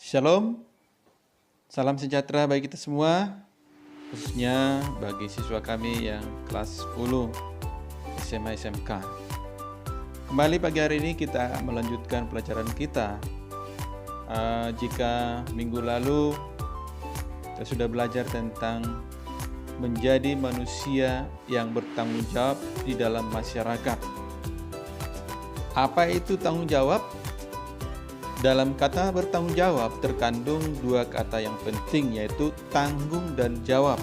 Shalom, salam sejahtera bagi kita semua, khususnya bagi siswa kami yang kelas 10 SMA SMK. Kembali pagi hari ini kita akan melanjutkan pelajaran kita. Jika minggu lalu kita sudah belajar tentang menjadi manusia yang bertanggung jawab di dalam masyarakat. Apa itu tanggung jawab? Dalam kata bertanggung jawab terkandung dua kata yang penting, yaitu tanggung dan jawab.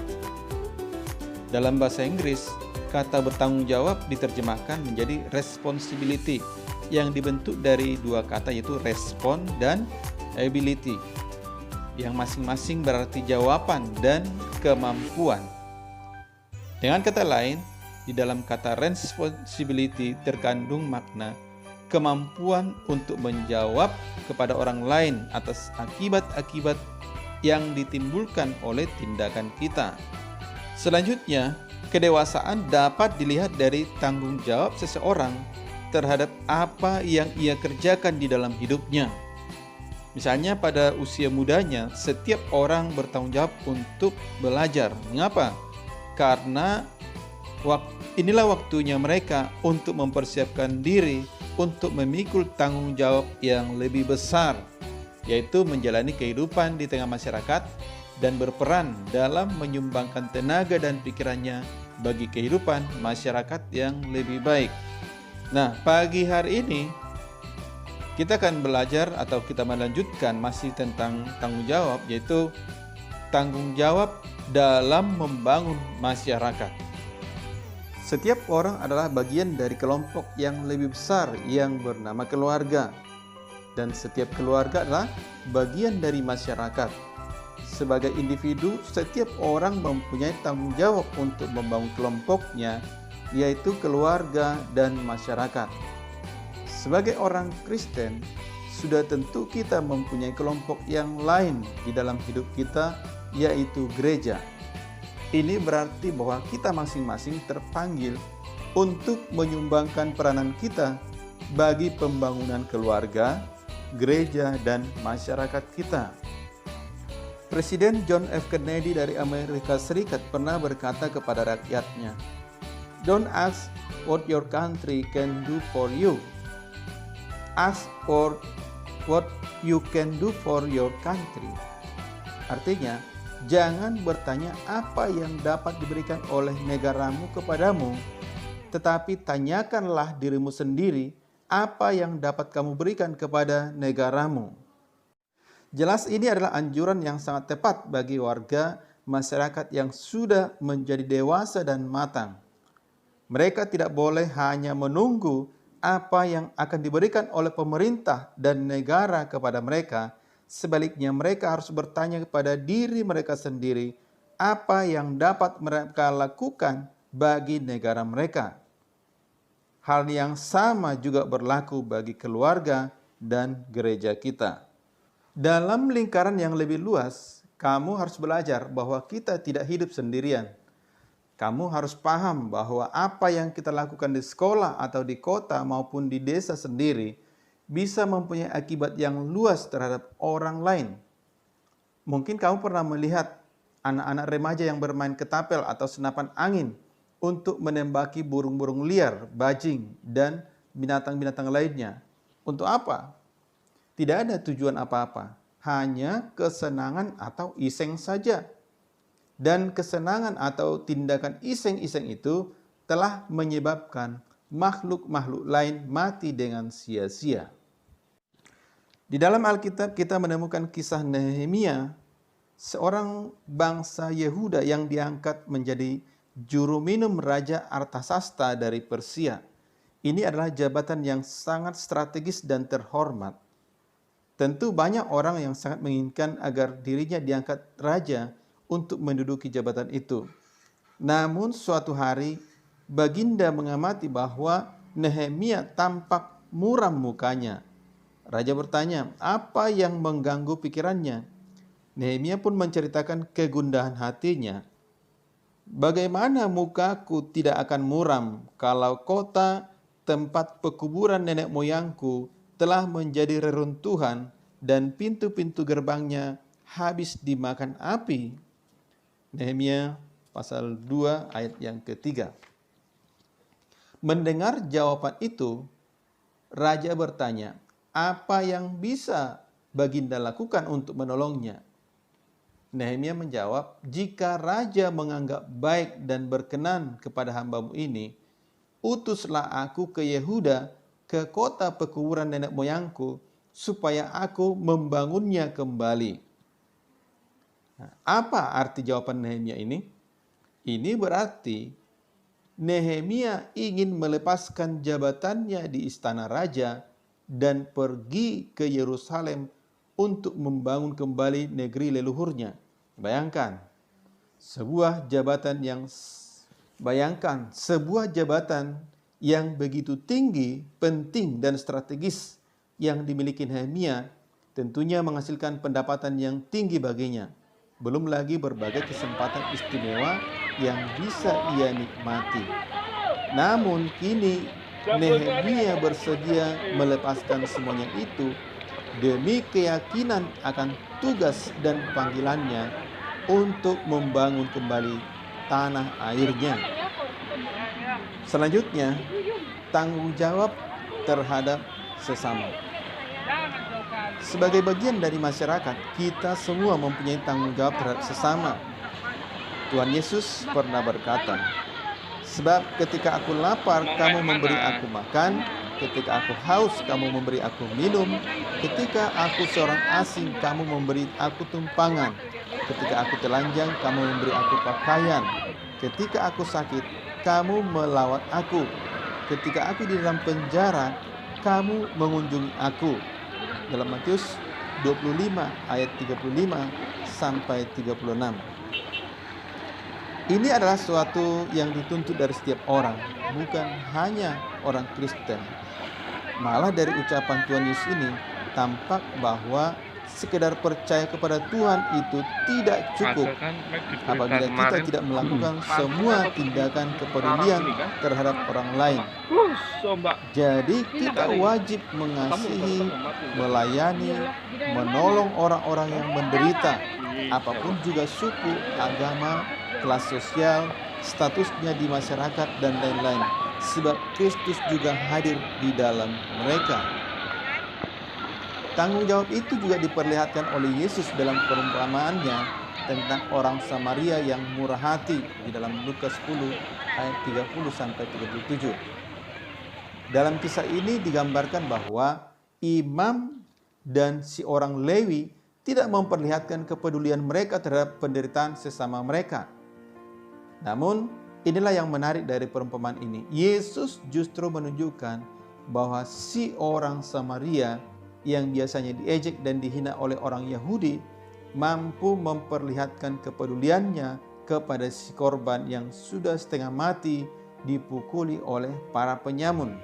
Dalam bahasa Inggris, kata bertanggung jawab diterjemahkan menjadi responsibility, yang dibentuk dari dua kata yaitu respon dan ability, yang masing-masing berarti jawaban dan kemampuan. Dengan kata lain, di dalam kata responsibility terkandung makna kemampuan untuk menjawab kepada orang lain atas akibat-akibat yang ditimbulkan oleh tindakan kita. Selanjutnya, kedewasaan dapat dilihat dari tanggung jawab seseorang terhadap apa yang ia kerjakan di dalam hidupnya. Misalnya pada usia mudanya, setiap orang bertanggung jawab untuk belajar. Mengapa? Karena inilah waktunya mereka untuk mempersiapkan diri untuk memikul tanggung jawab yang lebih besar, yaitu menjalani kehidupan di tengah masyarakat dan berperan dalam menyumbangkan tenaga dan pikirannya bagi kehidupan masyarakat yang lebih baik. Nah, pagi hari ini kita akan belajar atau kita melanjutkan masih tentang tanggung jawab, yaitu tanggung jawab dalam membangun masyarakat. Setiap orang adalah bagian dari kelompok yang lebih besar yang bernama keluarga, dan setiap keluarga adalah bagian dari masyarakat. Sebagai individu, setiap orang mempunyai tanggung jawab untuk membangun kelompoknya, yaitu keluarga dan masyarakat. Sebagai orang Kristen, sudah tentu kita mempunyai kelompok yang lain di dalam hidup kita, yaitu gereja. Ini berarti bahwa kita masing-masing terpanggil untuk menyumbangkan peranan kita bagi pembangunan keluarga, gereja, dan masyarakat kita. Presiden John F. Kennedy dari Amerika Serikat pernah berkata kepada rakyatnya, "Don't ask what your country can do for you. Ask for what you can do for your country." Artinya, jangan bertanya apa yang dapat diberikan oleh negaramu kepadamu, tetapi tanyakanlah dirimu sendiri apa yang dapat kamu berikan kepada negaramu. Jelas ini adalah anjuran yang sangat tepat bagi warga masyarakat yang sudah menjadi dewasa dan matang. Mereka tidak boleh hanya menunggu apa yang akan diberikan oleh pemerintah dan negara kepada mereka. Sebaliknya, mereka harus bertanya kepada diri mereka sendiri apa yang dapat mereka lakukan bagi negara mereka. Hal yang sama juga berlaku bagi keluarga dan gereja kita. Dalam lingkaran yang lebih luas, kamu harus belajar bahwa kita tidak hidup sendirian. Kamu harus paham bahwa apa yang kita lakukan di sekolah atau di kota maupun di desa sendiri bisa mempunyai akibat yang luas terhadap orang lain. Mungkin kamu pernah melihat anak-anak remaja yang bermain ketapel atau senapan angin untuk menembaki burung-burung liar, bajing, dan binatang-binatang lainnya. Untuk apa? Tidak ada tujuan apa-apa, hanya kesenangan atau iseng saja. Dan kesenangan atau tindakan iseng-iseng itu telah menyebabkan makhluk-makhluk lain mati dengan sia-sia. Di dalam Alkitab kita menemukan kisah Nehemia, seorang bangsa Yehuda yang diangkat menjadi juru minum Raja Artasasta dari Persia. Ini adalah jabatan yang sangat strategis dan terhormat. Tentu banyak orang yang sangat menginginkan agar dirinya diangkat raja untuk menduduki jabatan itu. Namun suatu hari, Baginda mengamati bahwa Nehemia tampak muram mukanya. Raja bertanya, apa yang mengganggu pikirannya? Nehemia pun menceritakan kegundahan hatinya. Bagaimana mukaku tidak akan muram kalau kota tempat pekuburan nenek moyangku telah menjadi reruntuhan dan pintu-pintu gerbangnya habis dimakan api. Nehemia pasal 2 ayat yang ketiga. Mendengar jawaban itu, raja bertanya, apa yang bisa Baginda lakukan untuk menolongnya? Nehemia menjawab, jika raja menganggap baik dan berkenan kepada hambamu ini, utuslah aku ke Yehuda, ke kota pekuburan nenek moyangku, supaya aku membangunnya kembali. Nah, apa arti jawaban Nehemia ini? Ini berarti Nehemia ingin melepaskan jabatannya di istana raja dan pergi ke Yerusalem untuk membangun kembali negeri leluhurnya. Bayangkan, sebuah jabatan yang begitu tinggi, penting dan strategis yang dimiliki Nehemia tentunya menghasilkan pendapatan yang tinggi baginya. Belum lagi berbagai kesempatan istimewa yang bisa ia nikmati. Namun kini Nehemia bersedia melepaskan semuanya itu demi keyakinan akan tugas dan panggilannya untuk membangun kembali tanah airnya. Selanjutnya, tanggung jawab terhadap sesama. Sebagai bagian dari masyarakat, kita semua mempunyai tanggung jawab terhadap sesama. Tuhan Yesus pernah berkata, sebab ketika aku lapar, kamu memberi aku makan, ketika aku haus, kamu memberi aku minum, ketika aku seorang asing, kamu memberi aku tumpangan, ketika aku telanjang, kamu memberi aku pakaian, ketika aku sakit, kamu melawat aku, ketika aku di dalam penjara, kamu mengunjungi aku. Dalam Matius 25 ayat 35 sampai 36. Ini adalah suatu yang dituntut dari setiap orang, bukan hanya orang Kristen. Malah dari ucapan Tuhan Yesus ini tampak bahwa sekedar percaya kepada Tuhan itu tidak cukup apabila kita tidak melakukan semua tindakan kepedulian terhadap orang lain. Jadi kita wajib mengasihi, melayani, menolong orang-orang yang menderita, apapun juga suku, agama, kelas sosial, statusnya di masyarakat, dan lain-lain. Sebab Kristus juga hadir di dalam mereka. Tanggung jawab itu juga diperlihatkan oleh Yesus dalam perumpamaannya tentang orang Samaria yang murah hati di dalam Lukas 10 ayat 30 sampai 37. Dalam kisah ini digambarkan bahwa imam dan si orang Lewi tidak memperlihatkan kepedulian mereka terhadap penderitaan sesama mereka. Namun, inilah yang menarik dari perumpamaan ini. Yesus justru menunjukkan bahwa si orang Samaria yang biasanya diejek dan dihina oleh orang Yahudi mampu memperlihatkan kepeduliannya kepada si korban yang sudah setengah mati dipukuli oleh para penyamun.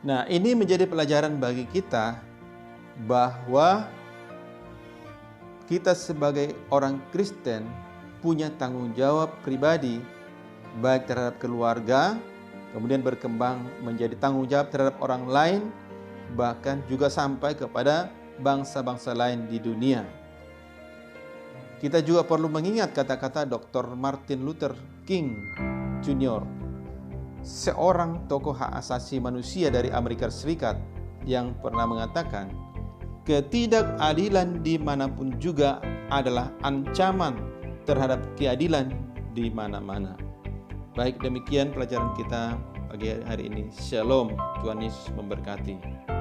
Nah, ini menjadi pelajaran bagi kita bahwa kita sebagai orang Kristen punya tanggung jawab pribadi baik terhadap keluarga, kemudian berkembang menjadi tanggung jawab terhadap orang lain, bahkan juga sampai kepada bangsa-bangsa lain di dunia. Kita juga perlu mengingat kata-kata Dr. Martin Luther King Jr., seorang tokoh hak asasi manusia dari Amerika Serikat, yang pernah mengatakan, ketidakadilan dimanapun juga adalah ancaman terhadap keadilan di mana-mana. Baik, demikian pelajaran kita pagi hari ini. Shalom, Tuhan Yesus memberkati.